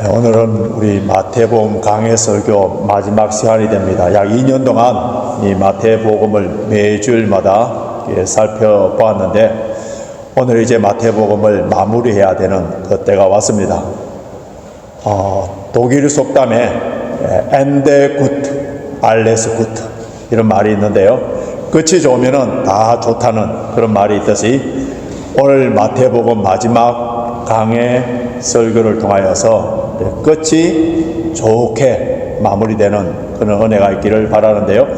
오늘은 우리 마태복음 강해 설교 마지막 시간이 됩니다. 약 2년 동안 이 마태복음을 매주일마다 살펴보았는데 오늘 이제 마태복음을 마무리해야 되는 그 때가 왔습니다. 독일 속담에 엔데 구트, 알레스 구트 이런 말이 있는데요. 끝이 좋으면 다 좋다는 그런 말이 있듯이 오늘 마태복음 마지막 강해 설교를 통하여서 끝이 좋게 마무리되는 그런 은혜가 있기를 바라는데요.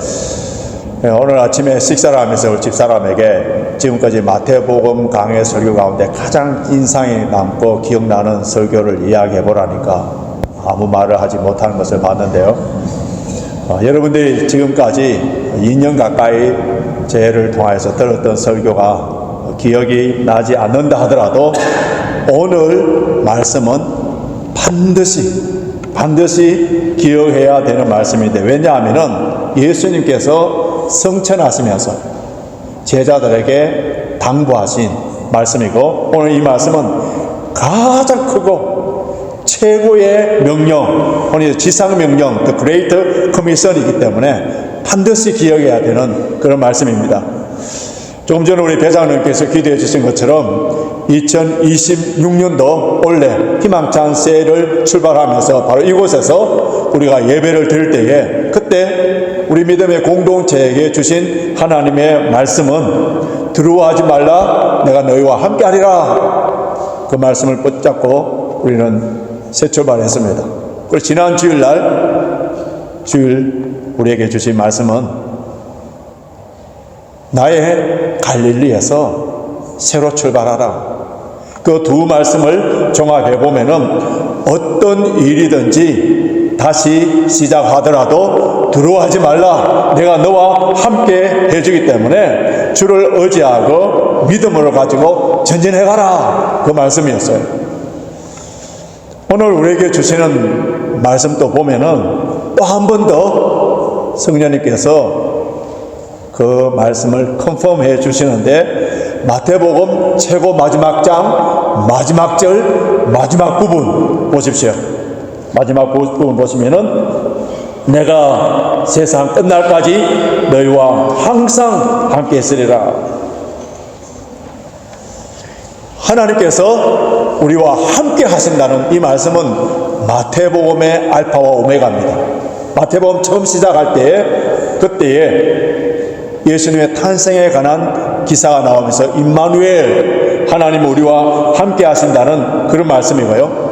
오늘 아침에 식사를 하면서 우리 집사람에게 지금까지 마태복음 강해 설교 가운데 가장 인상이 남고 기억나는 설교를 이야기해 보라니까 아무 말을 하지 못하는 것을 봤는데요. 여러분들이 지금까지 2년 가까이 제를 통하여서 들었던 설교가 기억이 나지 않는다 하더라도 오늘 말씀은 반드시 기억해야 되는 말씀인데, 왜냐하면 예수님께서 성천하시면서 제자들에게 당부하신 말씀이고, 오늘 이 말씀은 가장 크고 최고의 명령, 오늘 지상명령, The Great Commission이기 때문에 반드시 기억해야 되는 그런 말씀입니다. 조금 전에 우리 배장님께서 기도해 주신 것처럼 2026년도 올해 희망찬 새해를 출발하면서 바로 이곳에서 우리가 예배를 드릴 때에 그때 우리 믿음의 공동체에게 주신 하나님의 말씀은 두려워하지 말라, 내가 너희와 함께하리라, 그 말씀을 붙잡고 우리는 새 출발했습니다. 그리고 지난 주일 우리에게 주신 말씀은 나의 갈릴리에서 새로 출발하라. 그 두 말씀을 종합해 보면은 어떤 일이든지 다시 시작하더라도 두려워하지 말라, 내가 너와 함께 해주기 때문에 주를 의지하고 믿음으로 가지고 전진해 가라, 그 말씀이었어요. 오늘 우리에게 주시는 말씀도 보면은 또 한 번 더 성령님께서 그 말씀을 컨펌해 주시는데, 마태복음 최고 마지막 장 마지막 절 마지막 부분 보십시오. 마지막 부분 보시면은 내가 세상 끝날까지 너희와 항상 함께 있으리라. 하나님께서 우리와 함께 하신다는 이 말씀은 마태복음의 알파와 오메가입니다. 마태복음 처음 시작할 때에 그때에 예수님의 탄생에 관한 기사가 나오면서 임마누엘, 하나님 우리와 함께 하신다는 그런 말씀이고요.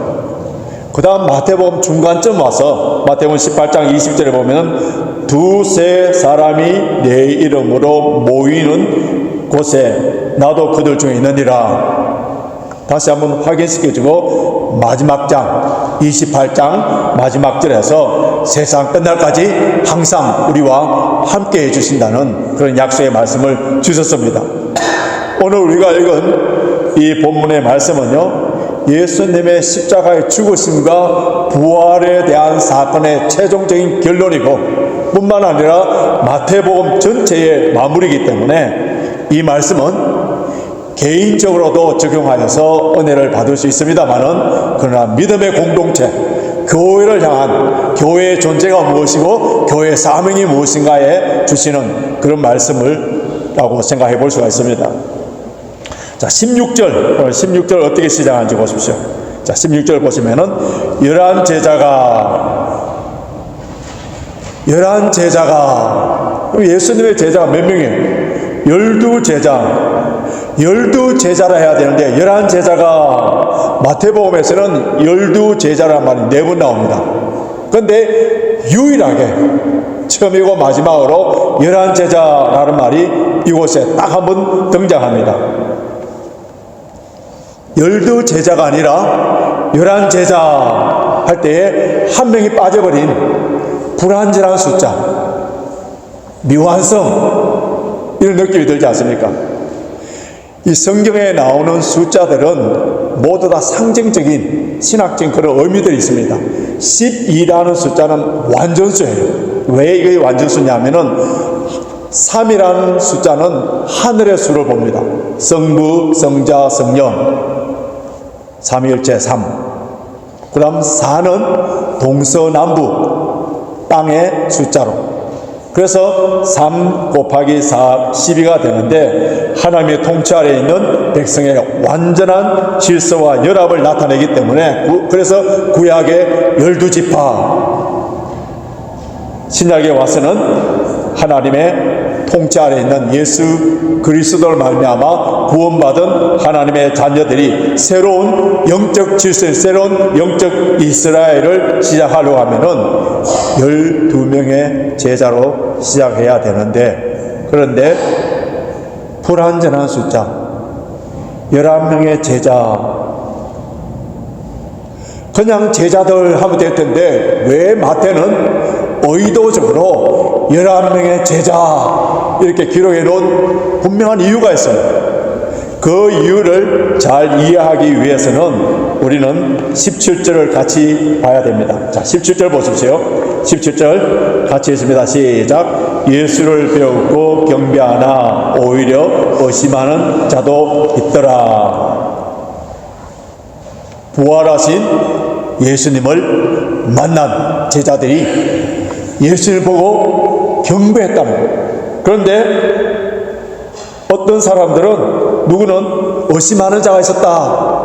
그 다음 마태복음 중간쯤 와서 마태복음 18장 20절에 보면 두세 사람이 내 이름으로 모이는 곳에 나도 그들 중에 있느니라. 다시 한번 확인시켜주고 마지막 장 28장 마지막 절에서 세상 끝날까지 항상 우리와 함께 해주신다는 그런 약속의 말씀을 주셨습니다. 오늘 우리가 읽은 이 본문의 말씀은요, 예수님의 십자가의 죽으심과 부활에 대한 사건의 최종적인 결론이고 뿐만 아니라 마태복음 전체의 마무리이기 때문에 이 말씀은 개인적으로도 적용하여서 은혜를 받을 수 있습니다만은, 그러나 믿음의 공동체, 교회를 향한 교회의 존재가 무엇이고 교회의 사명이 무엇인가에 주시는 그런 말씀을 생각해 볼 수가 있습니다. 자, 16절, 오늘 16절 어떻게 시작하는지 보십시오. 자, 16절 보시면은 11제자가 예수님의 제자가 몇 명이에요? 12제자라 해야 되는데 11제자가 마태복음에서는 12제자라는 말이 4번 나옵니다. 그런데 유일하게 처음이고 마지막으로 11제자라는 말이 이곳에 딱 한 번 등장합니다. 12제자가 아니라 11제자 할 때에 한 명이 빠져버린 불완전한 숫자, 미완성, 이런 느낌이 들지 않습니까? 이 성경에 나오는 숫자들은 모두 다 상징적인 신학적인 그런 의미들이 있습니다. 12라는 숫자는 완전수예요. 왜 이게 완전수냐면은 3이라는 숫자는 하늘의 수를 봅니다. 성부, 성자, 성령, 삼위일체 3. 그다음 4는 동서남북 땅의 숫자로. 그래서 3 곱하기 4, 12가 되는데 하나님의 통치 아래에 있는 백성의 완전한 질서와 연합을 나타내기 때문에 그래서 구약의 12지파, 신약에 와서는 하나님의 통치 아래에 있는 예수 그리스도를 말미암아 구원받은 하나님의 자녀들이 새로운 영적 질서, 새로운 영적 이스라엘을 시작하려고 하면은 12명의 제자로 시작해야 되는데, 그런데 불완전한 숫자 11명의 제자, 그냥 제자들 하면 될 텐데 왜 마태는 의도적으로 11명의 제자 이렇게 기록해 놓은 분명한 이유가 있어요. 그 이유를 잘 이해하기 위해서는 우리는 17절을 같이 봐야 됩니다. 자, 17절 보십시오. 17절 같이 읽습니다. 시작. 예수를 배우고 경배하나 오히려 의심하는 자도 있더라. 부활하신 예수님을 만난 제자들이 예수를 보고 경배했다는 거예요. 그런데 어떤 사람들은, 누구는 의심하는 자가 있었다.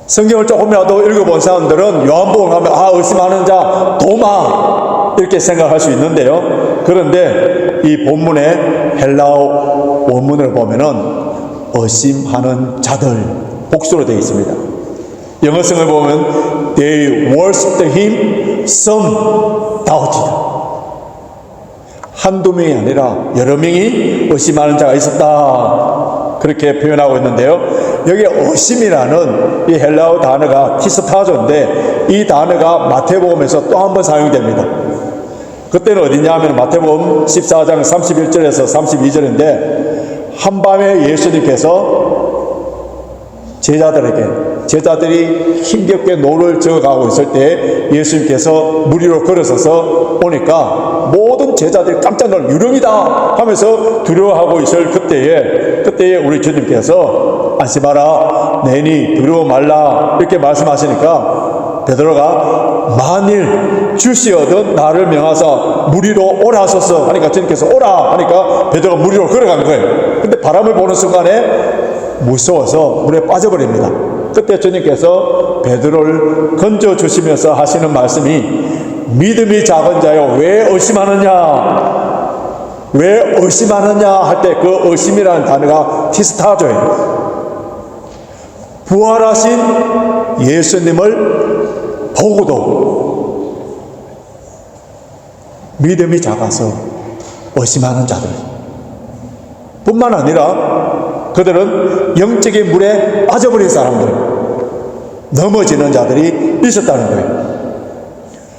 성경을 조금이라도 읽어본 사람들은 요한복음 하면 의심하는 자 도마 이렇게 생각할 수 있는데요. 그런데 이 본문의 헬라어 원문을 보면은 의심하는 자들 복수로 되어 있습니다. 영어성을 보면 they worshipped him, some doubted. 한두 명이 아니라 여러 명이 의심하는 자가 있었다. 그렇게 표현하고 있는데요. 여기 의심이라는 이 헬라어 단어가 티스타조인데 이 단어가 마태복음에서 또 한 번 사용됩니다. 그때는 어디냐 하면 마태복음 14장 31절에서 32절인데 한밤에 예수님께서 제자들이 힘겹게 노를 저어가고 있을 때 예수님께서 물 위로 걸어서서 오니까 모든 제자들이 깜짝 놀라 유령이다 하면서 두려워하고 있을 그때에 우리 주님께서 안심하라 내니 두려워 말라 이렇게 말씀하시니까 베드로가 만일 주시어든 나를 명하사 물 위로 오라 하소서 하니까 주님께서 오라 하니까 베드로가 물 위로 걸어간 거예요. 근데 바람을 보는 순간에 무서워서 물에 빠져버립니다. 그때 주님께서 베드로를 건져주시면서 하시는 말씀이 믿음이 작은 자여 왜 의심하느냐, 왜 의심하느냐 할 때 그 의심이라는 단어가 티스타조예요. 부활하신 예수님을 보고도 믿음이 작아서 의심하는 자들 뿐만 아니라 그들은 영적인 물에 빠져버린 사람들, 넘어지는 자들이 있었다는 거예요.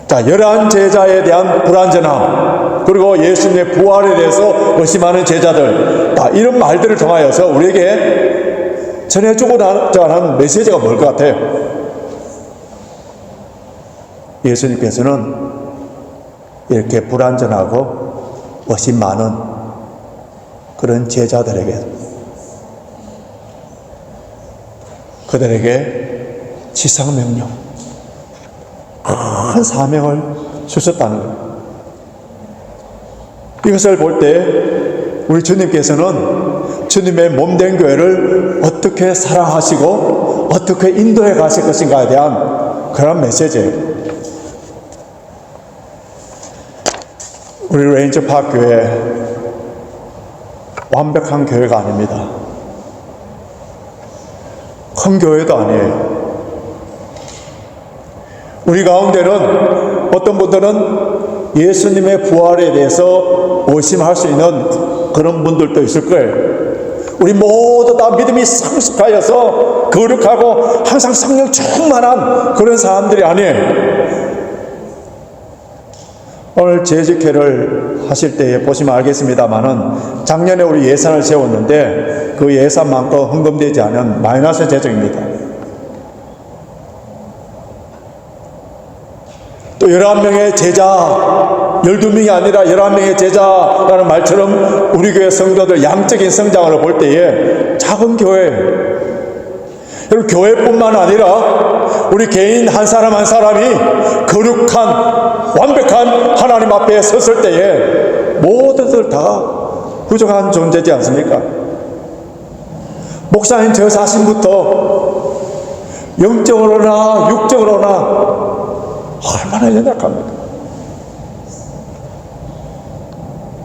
자, 11 제자에 대한 불완전함, 그리고 예수님의 부활에 대해서 의심하는 제자들, 이런 말들을 통하여서 우리에게 전해주고자 하는 메시지가 뭘 것 같아요? 예수님께서는 이렇게 불완전하고 의심 많은 그런 제자들에게 그들에게 지상명령, 큰 사명을 주셨다는 거예요. 이것을 볼 때 우리 주님께서는 주님의 몸된 교회를 어떻게 사랑하시고 어떻게 인도해 가실 것인가에 대한 그런 메시지예요. 우리 레인저파크 교회 완벽한 교회가 아닙니다. 큰 교회도 아니에요. 우리 가운데는 어떤 분들은 예수님의 부활에 대해서 의심할 수 있는 그런 분들도 있을 거예요. 우리 모두 다 믿음이 성숙하여서 거룩하고 항상 성령 충만한 그런 사람들이 아니에요. 오늘 재직회를 하실 때 보시면 알겠습니다만은 작년에 우리 예산을 세웠는데 그 예산만큼 헌금되지 않은 마이너스 재정입니다. 또 11명의 제자, 12명이 아니라 11명의 제자라는 말처럼 우리 교회 성도들 양적인 성장을 볼 때에 작은 교회, 여러분 교회뿐만 아니라 우리 개인 한 사람 한 사람이 거룩한 완벽한 하나님 앞에 섰을 때에 모두들 다 부족한 존재지 않습니까? 목사님 저 자신부터 영적으로나 육적으로나 얼마나 연약합니까?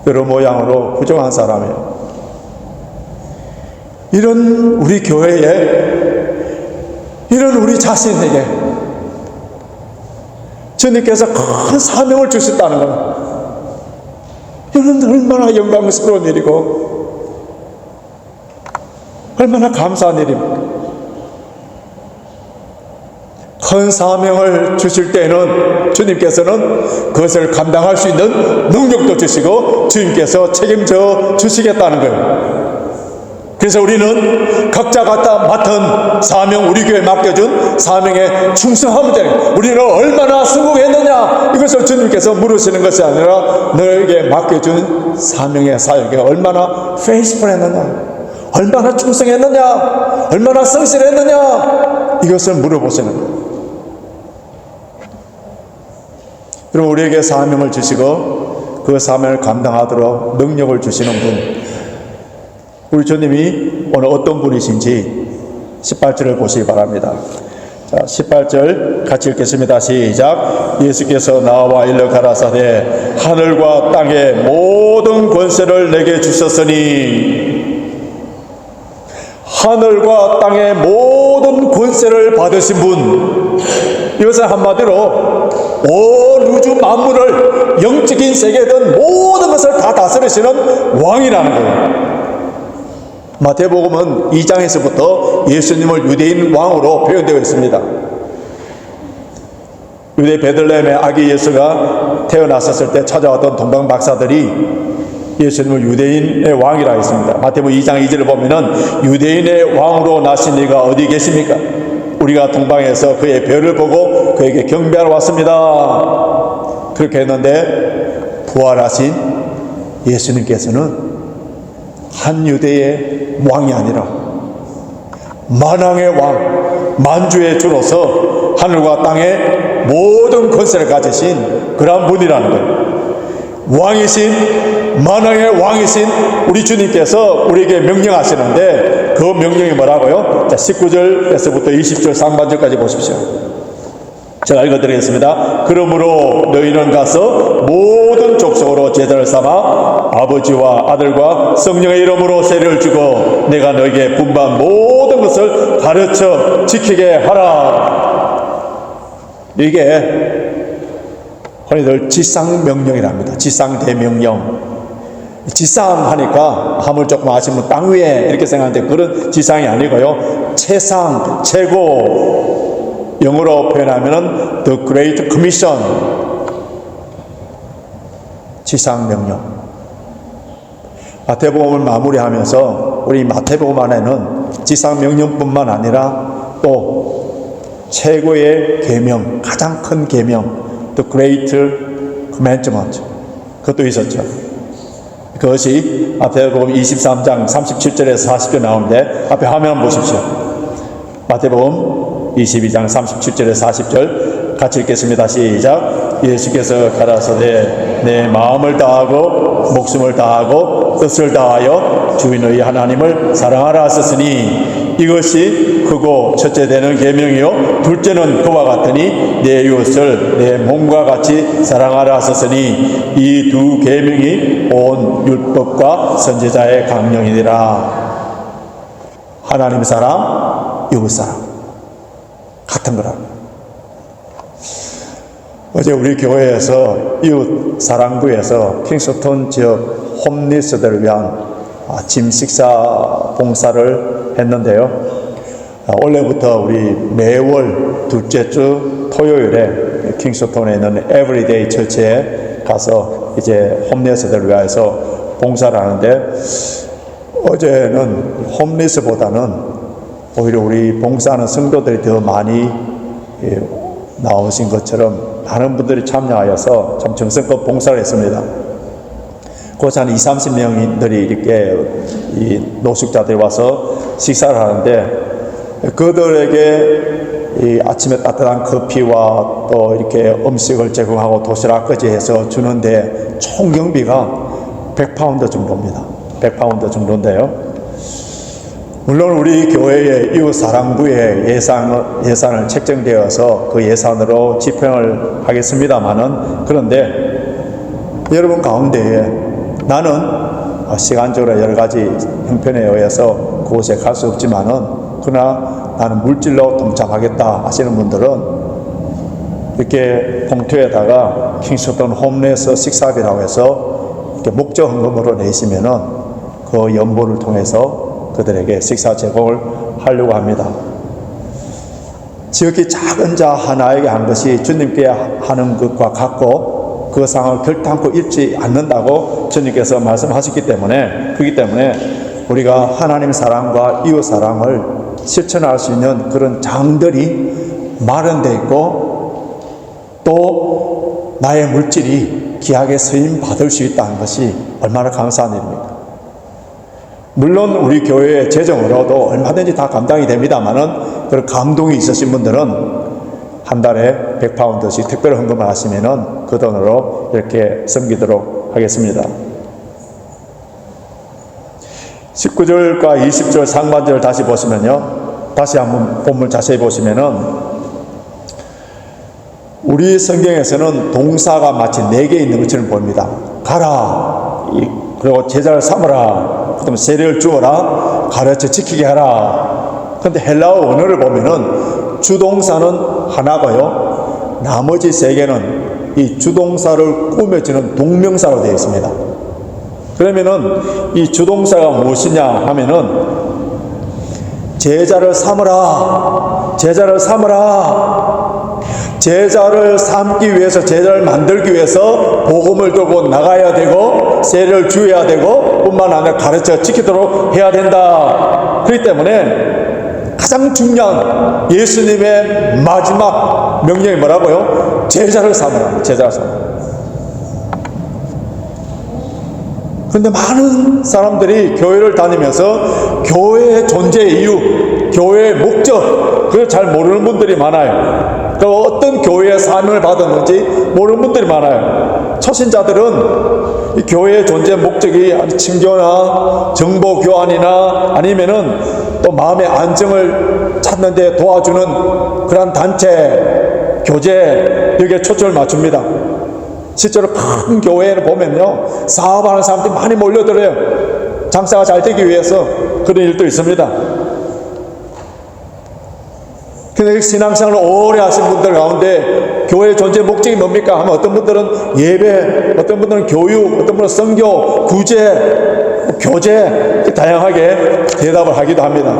여러 모양으로 부족한 사람이에요. 이런 우리 교회에, 이런 우리 자신에게 주님께서 큰 사명을 주셨다는 것, 이런 얼마나 영광스러운 일이고 얼마나 감사한 일입니까? 큰 사명을 주실 때에는 주님께서는 그것을 감당할 수 있는 능력도 주시고 주님께서 책임져 주시겠다는 거예요. 그래서 우리는 각자 갖다 맡은 사명, 우리 교회에 맡겨준 사명에 충성하면 되는, 우리는 얼마나 성공했느냐 이것을 주님께서 물으시는 것이 아니라 너에게 맡겨준 사명의 사역에 얼마나 페이스풀했느냐, 얼마나 충성했느냐, 얼마나 성실했느냐, 이것을 물어보시는 거예요. 그럼 우리에게 사명을 주시고 그 사명을 감당하도록 능력을 주시는 분, 우리 주님이 오늘 어떤 분이신지 18절을 보시기 바랍니다. 자, 18절 같이 읽겠습니다. 시작. 예수께서 나와 일러 가라사대 하늘과 땅의 모든 권세를 내게 주셨으니, 하늘과 땅의 모든 권세를 받으신 분, 이것은 한마디로 온 우주 만물을, 영적인 세계든 모든 것을 다 다스리시는 왕이라는 거예요. 마태복음은 2장에서부터 예수님을 유대인 왕으로 표현되어 있습니다. 유대 베들레헴의 아기 예수가 태어났었을 때 찾아왔던 동방 박사들이 예수님을 유대인의 왕이라 했습니다. 마태복음 2장 2절을 보면은 유대인의 왕으로 나신 이가 어디 계십니까? 우리가 동방에서 그의 별을 보고 그에게 경배하러 왔습니다. 그렇게 했는데 부활하신 예수님께서는 한 유대의 왕이 아니라 만왕의 왕, 만주의 주로서 하늘과 땅의 모든 권세를 가지신 그러한 분이라는 거예요. 왕이신, 만왕의 왕이신 우리 주님께서 우리에게 명령하시는데 그 명령이 뭐라고요? 자, 19절에서부터 20절 상반절까지 보십시오. 제가 읽어드리겠습니다. 그러므로 너희는 가서 모든 족속으로 제자를 삼아 아버지와 아들과 성령의 이름으로 세례를 주고 내가 너에게 분부한 모든 것을 가르쳐 지키게 하라. 이게 흔히들 지상명령이랍니다. 지상대명령. 지상 하니까 하물 조금 아시면 땅 위에 이렇게 생각하는데 그런 지상이 아니고요. 최상, 최고, 영어로 표현하면 The Great Commission, 지상명령. 마태복음을 마무리하면서 우리 마태복음 안에는 지상명령뿐만 아니라 또 최고의 계명, 가장 큰 계명, The Great Commandment, 그것도 있었죠. 그것이 마태복음 23장 37절에서 40절 나오는데 앞에 화면 보십시오. 마태복음 22장 37절에서 40절 같이 읽겠습니다. 시작. 예수께서 가라사대 내 마음을 다하고 목숨을 다하고 뜻을 다하여 주인 너희 하나님을 사랑하라 하셨으니 이것이 크고 첫째 되는 계명이요 둘째는 그와 같으니 내 이웃을 내 몸과 같이 사랑하라 하셨으니 이 두 계명이 온 율법과 선지자의 강령이니라. 하나님 사랑, 이웃 사랑 같은 거랍니다. 어제 우리 교회에서 이웃 사랑부에서 킹스턴 지역 홈리스들을 위한 아침 식사 봉사를 했는데요. 원래부터 우리 매월 둘째 주 토요일에 킹스턴에 있는 에브리데이 처치에 가서 이제 홈리스들을 위해서 봉사를 하는데 어제는 홈리스보다는 오히려 우리 봉사하는 성도들이 더 많이 나오신 것처럼 많은 분들이 참여하여서 참 정성껏 봉사를 했습니다. 그것이 한 20-30명들이 이렇게 이 노숙자들이 와서 식사를 하는데 그들에게 이 아침에 따뜻한 커피와 또 이렇게 음식을 제공하고 도시락까지 해서 주는데 총 경비가 100파운드 정도입니다. 100파운드 정도인데요. 물론 우리 교회의 이웃사랑부에 예산을 책정되어서 그 예산으로 집행을 하겠습니다마는, 그런데 여러분 가운데에 나는 시간적으로 여러 가지 형편에 의해서 그곳에 갈 수 없지만은, 그러나 나는 물질로 동참하겠다 하시는 분들은 이렇게 봉투에다가 킹스턴 홈레스 식사비라고 해서 이렇게 목적 헌금으로 내시면은 그 연보를 통해서 그들에게 식사 제공을 하려고 합니다. 지극히 작은 자 하나에게 한 것이 주님께 하는 것과 같고 그 상을 결단코 잃지 않는다고 주님께서 말씀하셨기 때문에, 그렇기 때문에 우리가 하나님 사랑과 이웃 사랑을 실천할 수 있는 그런 장들이 마련되어 있고, 또 나의 물질이 귀하게 쓰임 받을 수 있다는 것이 얼마나 감사한 일입니까? 물론 우리 교회의 재정으로도 얼마든지 다 감당이 됩니다만은, 그런 감동이 있으신 분들은 한 달에 100파운드씩 특별 헌금을 하시면은 그 돈으로 이렇게 섬기도록 하겠습니다. 19절과 20절 상반절을 다시 보시면요, 다시 한번 본문 자세히 보시면은 우리 성경에서는 동사가 마치 4개 있는 것처럼 보입니다. 가라, 그리고 제자를 삼으라, 그다음에 세례를 주어라, 가르쳐 지키게 하라. 그런데 헬라어 원어를 보면은 주동사는 하나고요, 나머지 3개는 이 주동사를 꾸며주는 동명사로 되어 있습니다. 그러면은 이 주동사가 무엇이냐 하면은 제자를 삼으라, 제자를 삼으라. 제자를 삼기 위해서, 제자를 만들기 위해서 복음을 들고 나가야 되고 세례를 주어야 되고 뿐만 아니라 가르쳐 지키도록 해야 된다. 그렇기 때문에 가장 중요한 예수님의 마지막 명령이 뭐라고요? 제자를 삼으라, 제자를 삼으라. 그런데 많은 사람들이 교회를 다니면서 교회의 존재 이유, 교회의 목적, 그걸 잘 모르는 분들이 많아요. 그 어떤 교회의 사명을 받았는지 모르는 분들이 많아요. 초신자들은 이 교회의 존재 목적이 친교나 정보 교환이나 아니면은 또 마음의 안정을 찾는 데 도와주는 그런 단체, 교제, 여기에 초점을 맞춥니다. 실제로 큰 교회를 보면요, 사업하는 사람들이 많이 몰려들어요. 장사가 잘 되기 위해서. 그런 일도 있습니다. 근데 신앙생활을 오래 하신 분들 가운데 교회의 존재 목적이 뭡니까? 하면 어떤 분들은 예배, 어떤 분들은 교육, 어떤 분들은 선교, 구제, 교제, 다양하게 대답을 하기도 합니다.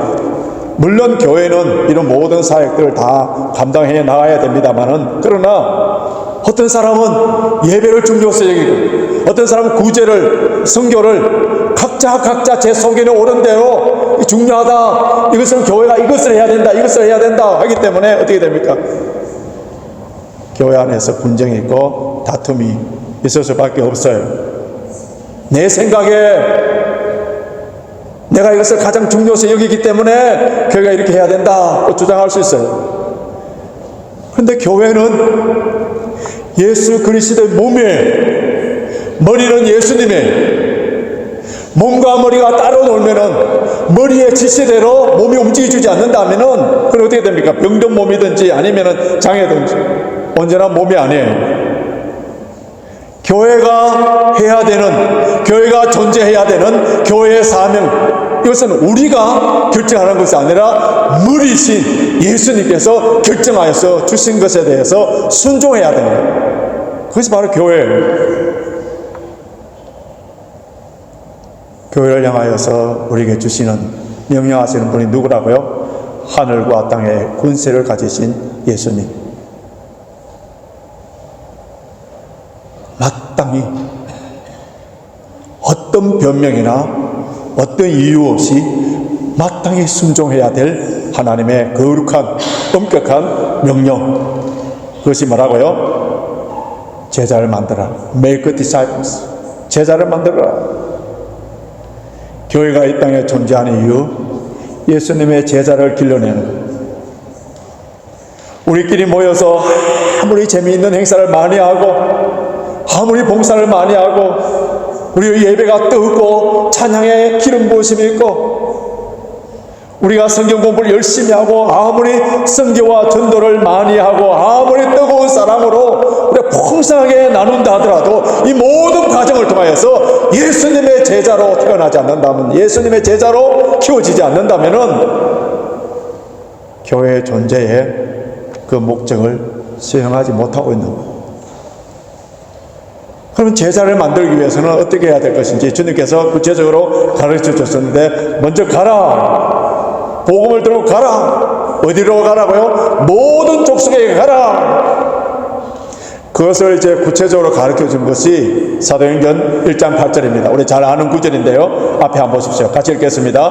물론 교회는 이런 모든 사역들을 다 감당해 나가야 됩니다만은, 그러나 어떤 사람은 예배를 중요시 여기고, 어떤 사람은 구제를, 선교를 각자 제 속에는 옳은 대로 중요하다, 이것은 교회가 이것을 해야 된다, 이것을 해야 된다 하기 때문에 어떻게 됩니까? 교회 안에서 분쟁이 있고 다툼이 있을 수밖에 없어요. 내 생각에 내가 이것을 가장 중요시 여기기 때문에 교회가 이렇게 해야 된다 또 주장할 수 있어요. 그런데 교회는 예수 그리스도의 몸에, 머리는 예수님의, 몸과 머리가 따로 놀면은 머리의 지시대로 몸이 움직여주지 않는다면은 그건 어떻게 됩니까? 병든 몸이든지 아니면은 장애든지 언제나 몸이 아니에요. 교회가 해야 되는, 교회가 존재해야 되는 교회의 사명, 이것은 우리가 결정하는 것이 아니라 머리신 예수님께서 결정하여서 주신 것에 대해서 순종해야 되는 거예요. 그것이 바로 교회예요. 교회를 향하여서 우리에게 주시는, 명령하시는 분이 누구라고요? 하늘과 땅의 권세를 가지신 예수님. 마땅히 어떤 변명이나 어떤 이유 없이 마땅히 순종해야 될 하나님의 거룩한, 엄격한 명령. 그것이 뭐라고요? 제자를 만들어라. Make disciples. 제자를 만들어라. 교회가 이 땅에 존재하는 이유, 예수님의 제자를 길러내는 것. 우리끼리 모여서 아무리 재미있는 행사를 많이 하고 아무리 봉사를 많이 하고 우리 예배가 뜨겁고 찬양에 기름 부으심이 있고 우리가 성경 공부를 열심히 하고 아무리 선교와 전도를 많이 하고 아무리 뜨거운 사랑으로 우리가 풍성하게 나눈다 하더라도 이 모든 과정을 통하여서 예수님의 제자로 태어나지 않는다면, 예수님의 제자로 키워지지 않는다면은 교회의 존재의 그 목적을 수행하지 못하고 있는 거예요. 그럼 제자를 만들기 위해서는 어떻게 해야 될 것인지 주님께서 구체적으로 가르쳐 줬었는데, 먼저 가라, 복음을 들고 가라. 어디로 가라고요? 모든 족속에게 가라. 그것을 이제 구체적으로 가르쳐 준 것이 사도행전 1장 8절입니다. 우리 잘 아는 구절인데요. 앞에 한번 보십시오. 같이 읽겠습니다.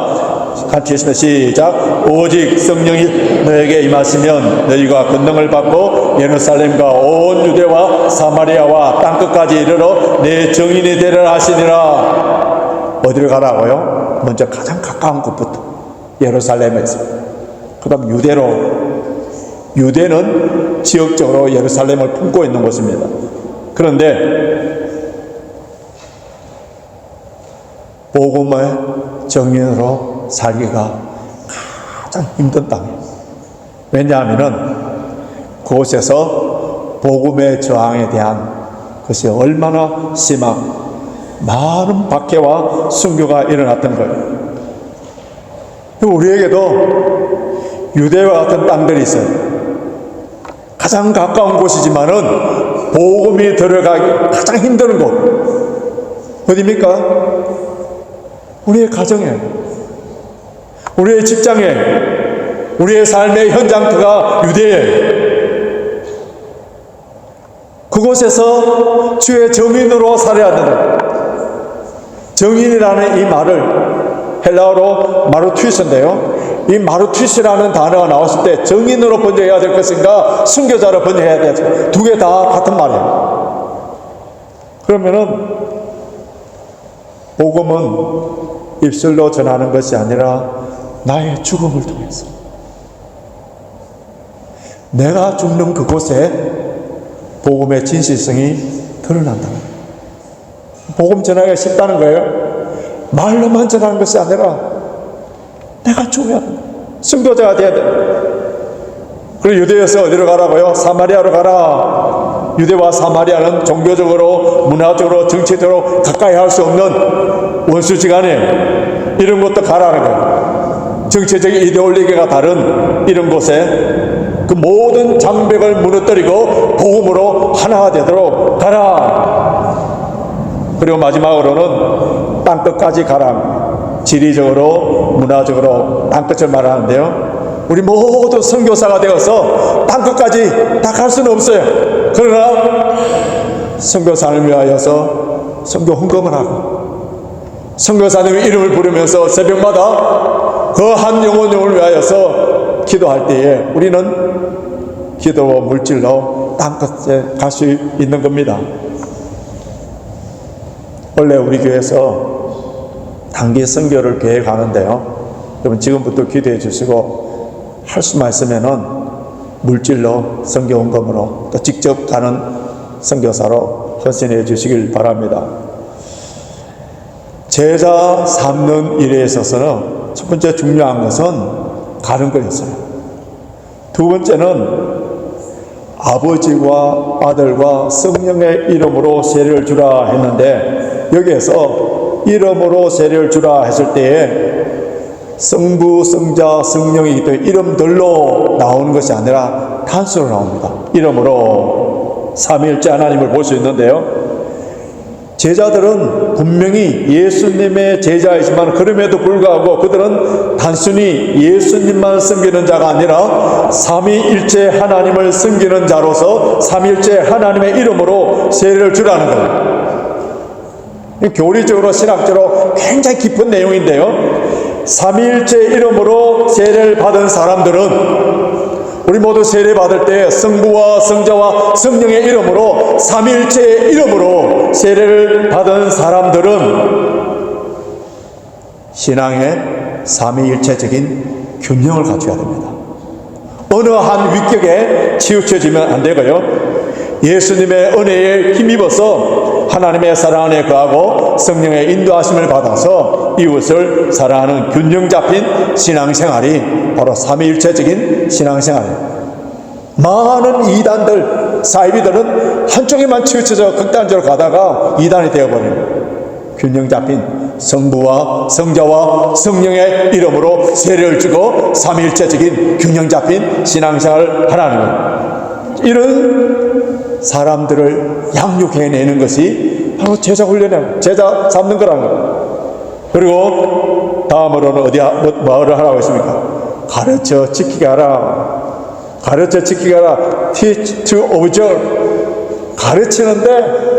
같이 읽습니다. 시작. 오직 성령이 너에게 임하시면 너희가 권능을 받고 예루살렘과 온 유대와 사마리아와 땅끝까지 이르러 내 증인이 되리라 하시니라. 어디로 가라고요? 먼저 가장 가까운 곳부터 예루살렘에서, 그 다음 유대로. 유대는 지역적으로 예루살렘을 품고 있는 곳입니다. 그런데 복음의 정인으로 살기가 가장 힘든 땅이에요. 왜냐하면 그곳에서 복음의 저항에 대한 것이 얼마나 심한 많은 박해와 순교가 일어났던 거예요. 우리에게도 유대와 같은 땅들이 있어요. 가장 가까운 곳이지만은 복음이 들어가기 가장 힘든 곳 어디입니까? 우리의 가정에, 우리의 직장에, 우리의 삶의 현장터가 유대에, 그곳에서 주의 정인으로 살아야 된다. 정인이라는 이 말을 헬라어로 마르투이스인데요, 이 마르투스라는 단어가 나왔을 때 정인으로 번역해야 될 것인가 순교자로 번역해야 되죠. 두 개 다 같은 말이에요. 그러면은 복음은 입술로 전하는 것이 아니라 나의 죽음을 통해서, 내가 죽는 그곳에 복음의 진실성이 드러난다. 복음 전하기가 쉽다는 거예요. 말로만 전하는 것이 아니라 내가 죽어야 된다. 순교자가 돼야 된다. 그리고 유대에서 어디로 가라고요? 사마리아로 가라. 유대와 사마리아는 종교적으로, 문화적으로, 정치적으로 가까이 할 수 없는 원수지간에 이런 것도 가라는 거예요. 정치적인 이데올로기가 다른 이런 곳에 그 모든 장벽을 무너뜨리고 복음으로 하나가 되도록 가라. 그리고 마지막으로는 땅끝까지 가라. 지리적으로, 문화적으로 땅끝을 말하는데요, 우리 모두 선교사가 되어서 땅끝까지 다 갈 수는 없어요. 그러나 선교사를 위하여서 선교 헌금을 하고 선교사님의 이름을 부르면서 새벽마다 그 한 영혼을 위하여서 기도할 때에 우리는 기도와 물질로 땅끝에 갈 수 있는 겁니다. 원래 우리 교회에서 단기 선교를 계획하는데요, 여러분 지금부터 기도해 주시고 할 수만 있으면은 물질로, 선교 헌금으로, 또 직접 가는 선교사로 헌신해 주시길 바랍니다. 제자 삼는 일에 있어서는 첫 번째 중요한 것은 가는 거였어요. 두 번째는 아버지와 아들과 성령의 이름으로 세례를 주라 했는데, 여기에서 이름으로 세례를 주라 했을 때에 성부, 성자, 성령이기 때문에 이름들로 나오는 것이 아니라 단수로 나옵니다. 이름으로 삼위일체 하나님을 볼 수 있는데요, 제자들은 분명히 예수님의 제자이지만 그럼에도 불구하고 그들은 단순히 예수님만 섬기는 자가 아니라 삼위일체 하나님을 섬기는 자로서 삼위일체 하나님의 이름으로 세례를 주라는 거예요. 교리적으로, 신학적으로 굉장히 깊은 내용인데요, 삼위일체 이름으로 세례를 받은 사람들은, 우리 모두 세례 받을 때 성부와 성자와 성령의 이름으로, 삼위일체의 이름으로 세례를 받은 사람들은 신앙의 삼위일체적인 균형을 갖춰야 됩니다. 어느 한 위격에 치우쳐지면 안 되고요. 예수님의 은혜에 힘입어서 하나님의 사랑 안에 거하고 성령의 인도하심을 받아서 이웃을 사랑하는 균형 잡힌 신앙생활이 바로 삼위일체적인 신앙생활이에요. 많은 이단들, 사이비들은 한쪽에만 치우쳐져 극단적으로 가다가 이단이 되어버립니다. 균형 잡힌 성부와 성자와 성령의 이름으로 세례를 주고 삼위일체적인 균형 잡힌 신앙생활을 하라는 거예요. 이런 사람들을 양육해내는 것이 바로 제자 훈련이에요. 제자 삼는 거라는 거예요. 그리고 다음으로는 뭐를 하라고 했습니까? 가르쳐 지키게 하라. 가르쳐 지키게 하라. Teach to observe. 가르치는데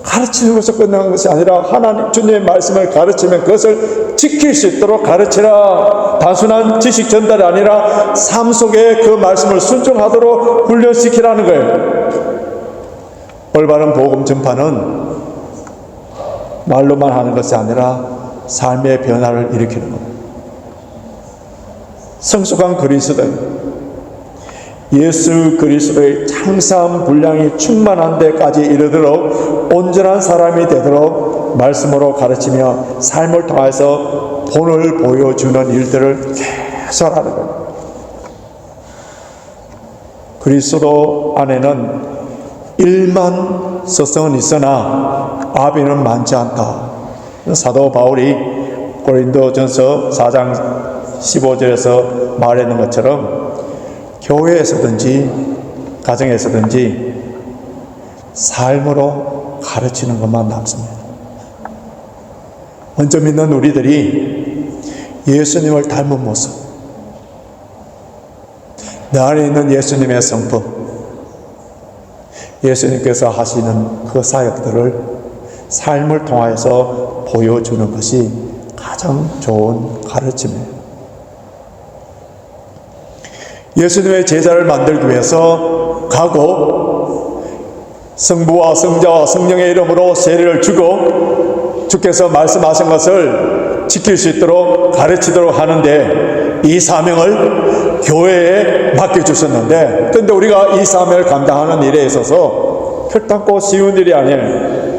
가르치는 것으로 끝나는 것이 아니라 하나님 주님의 말씀을 가르치면 그것을 지킬 수 있도록 가르치라. 단순한 지식 전달이 아니라 삶 속에 그 말씀을 순종하도록 훈련시키라는 거예요. 올바른 복음 전파는 말로만 하는 것이 아니라 삶의 변화를 일으키는 겁니다. 성숙한 그리스도, 예수 그리스도의 창삼 분량이 충만한 데까지 이르도록 온전한 사람이 되도록 말씀으로 가르치며 삶을 통해서 본을 보여주는 일들을 계속 하는 겁니다. 그리스도 안에는 일만 서성은 있으나 아비는 많지 않다. 사도 바울이 고린도전서 4장 15절에서 말했는 것처럼 교회에서든지 가정에서든지 삶으로 가르치는 것만 남습니다. 먼저 믿는 우리들이 예수님을 닮은 모습, 내 안에 있는 예수님의 성품, 예수님께서 하시는 그 사역들을 삶을 통해서 보여주는 것이 가장 좋은 가르침이에요. 예수님의 제자를 만들기 위해서 가고 성부와 성자와 성령의 이름으로 세례를 주고 주께서 말씀하신 것을 지킬 수 있도록 가르치도록 하는데 이 사명을 교회에 맡겨주셨는데, 그런데 우리가 이 사명을 감당하는 일에 있어서 결단코 쉬운 일이 아니에요.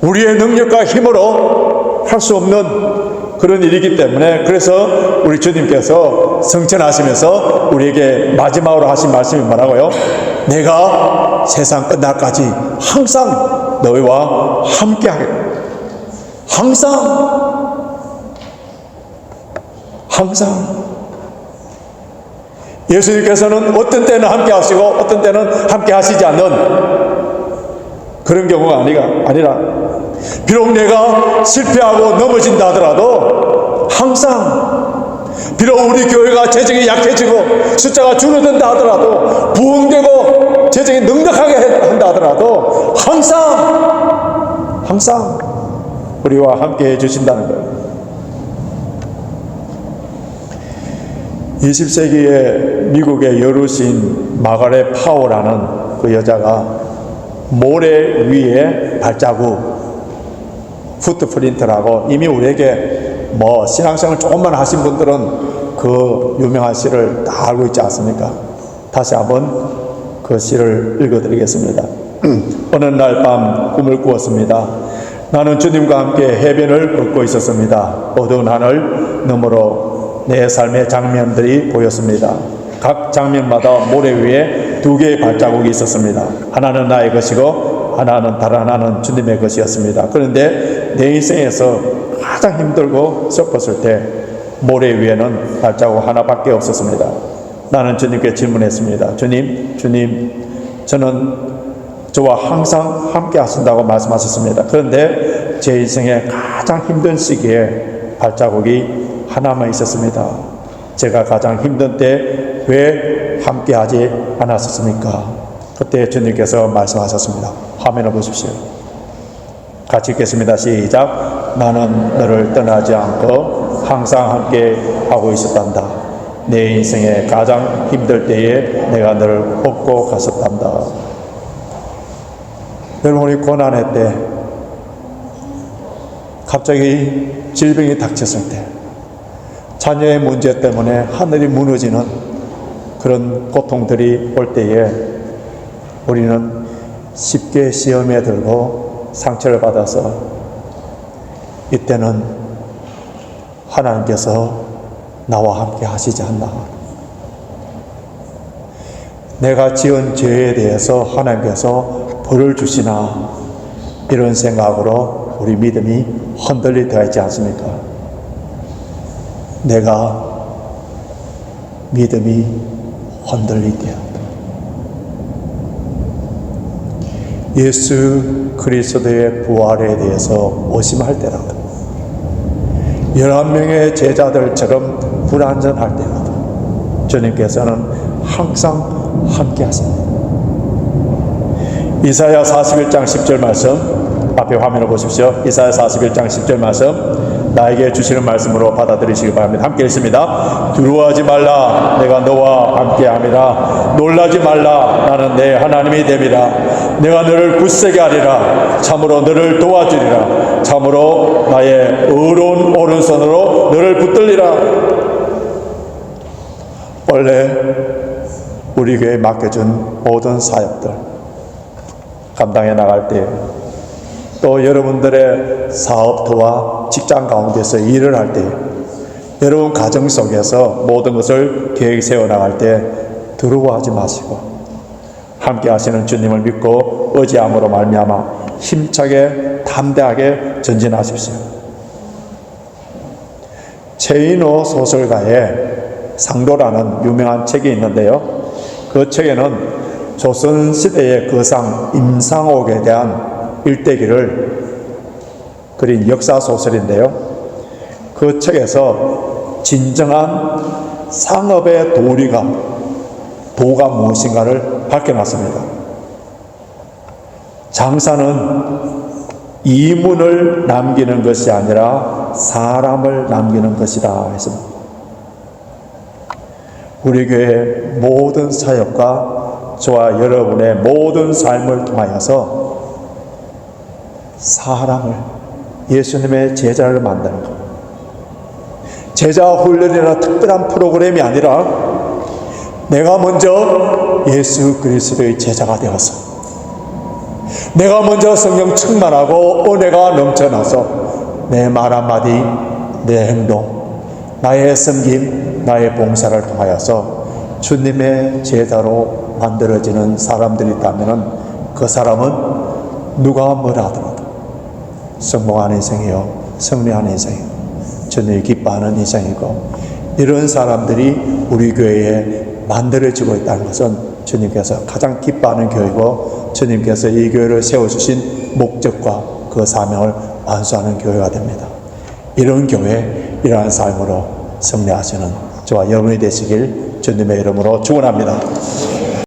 우리의 능력과 힘으로 할 수 없는 그런 일이기 때문에, 그래서 우리 주님께서 성천하시면서 우리에게 마지막으로 하신 말씀이 뭐라고요? 내가 세상 끝날까지 항상 너희와 함께하겠다. 항상 예수님께서는 어떤 때는 함께 하시고 어떤 때는 함께 하시지 않는 그런 경우가 아니라 비록 내가 실패하고 넘어진다 하더라도 항상, 비록 우리 교회가 재정이 약해지고 숫자가 줄어든다 하더라도, 부흥되고 재정이 넉넉하게 한다 하더라도 항상 우리와 함께 해주신다는 거예요. 20세기에 미국의 여루신 마가렛 파워라는 그 여자가 모래 위에 발자국, 푸트프린트라고, 이미 우리에게 신앙생활 조금만 하신 분들은 그 유명한 시를 다 알고 있지 않습니까? 다시 한번 그 시를 읽어드리겠습니다. 어느 날 밤 꿈을 꾸었습니다. 나는 주님과 함께 해변을 걷고 있었습니다. 어두운 하늘 너머로 내 삶의 장면들이 보였습니다. 각 장면마다 모래 위에 2개의 발자국이 있었습니다. 하나는 나의 것이고 다른 하나는 주님의 것이었습니다. 그런데 내 인생에서 가장 힘들고 슬펐을 때 모래 위에는 발자국 하나밖에 없었습니다. 나는 주님께 질문했습니다. 주님, 저는 저와 항상 함께 하신다고 말씀하셨습니다. 그런데 제 인생의 가장 힘든 시기에 발자국이 하나만 있었습니다. 제가 가장 힘든 때 왜 함께 하지 않았습니까? 그때 주님께서 말씀하셨습니다. 화면을 보십시오. 같이 읽겠습니다. 시작. 나는 너를 떠나지 않고 항상 함께 하고 있었단다. 내 인생의 가장 힘들 때에 내가 너를 업고 갔었단다. 여러분이 고난의 때, 갑자기 질병이 닥쳤을 때, 자녀의 문제 때문에 하늘이 무너지는 그런 고통들이 올 때에 우리는 쉽게 시험에 들고 상처를 받아서 이때는 하나님께서 나와 함께 하시지 않나. 내가 지은 죄에 대해서 하나님께서 벌을 주시나, 이런 생각으로 우리 믿음이 흔들릴 때가 있지 않습니까? 내가 믿음이 흔들릴 때야. 예수 그리스도의 부활에 대해서 의심할 때라도, 11명의 제자들처럼 불안전할 때라도 주님께서는 항상 함께 하십니다. 이사야 41장 10절 말씀, 앞에 화면을 보십시오. 이사야 41장 10절 말씀, 나에게 주시는 말씀으로 받아들이시기 바랍니다. 함께 읽습니다. 두려워하지 말라, 내가 너와 함께함이라. 놀라지 말라, 나는 내 하나님이 됨이라. 내가 너를 굳세게 하리라. 참으로 너를 도와주리라. 참으로 나의 의로운 오른손으로 너를 붙들리라. 원래 우리 교회에 맡겨준 모든 사역들 감당해 나갈 때, 또 여러분들의 사업터와 직장 가운데서 일을 할 때, 여러분 가정 속에서 모든 것을 계획 세워 나갈 때 두려워하지 마시고 함께 하시는 주님을 믿고 의지함으로 말미암아 힘차게 담대하게 전진하십시오. 최인호 소설가의 상도라는 유명한 책이 있는데요, 그 책에는 조선시대의 거상 임상옥에 대한 일대기를 그린 역사소설인데요, 그 책에서 진정한 상업의 도가 무엇인가를 밝혀놨습니다. 장사는 이문을 남기는 것이 아니라 사람을 남기는 것이다 했습니다. 우리 교회의 모든 사역과 저와 여러분의 모든 삶을 통하여서 사람을, 예수님의 제자를 만드는 것, 제자 훈련이나 특별한 프로그램이 아니라 내가 먼저 예수 그리스도의 제자가 되어서, 내가 먼저 성령 충만하고 은혜가 넘쳐나서 내 말 한마디, 내 행동, 나의 섬김, 나의 봉사를 통하여서 주님의 제자로 만들어지는 사람들이 있다면 그 사람은 누가 뭐라 하더라도 성공하는 인생이요, 승리하는 인생이요, 주님이 기뻐하는 인생이고, 이런 사람들이 우리 교회에 만들어지고 있다는 것은 주님께서 가장 기뻐하는 교회고, 주님께서 이 교회를 세워주신 목적과 그 사명을 완수하는 교회가 됩니다. 이런 교회, 이러한 삶으로 승리하시는 저와 여러분이 되시길 주님의 이름으로 축원합니다.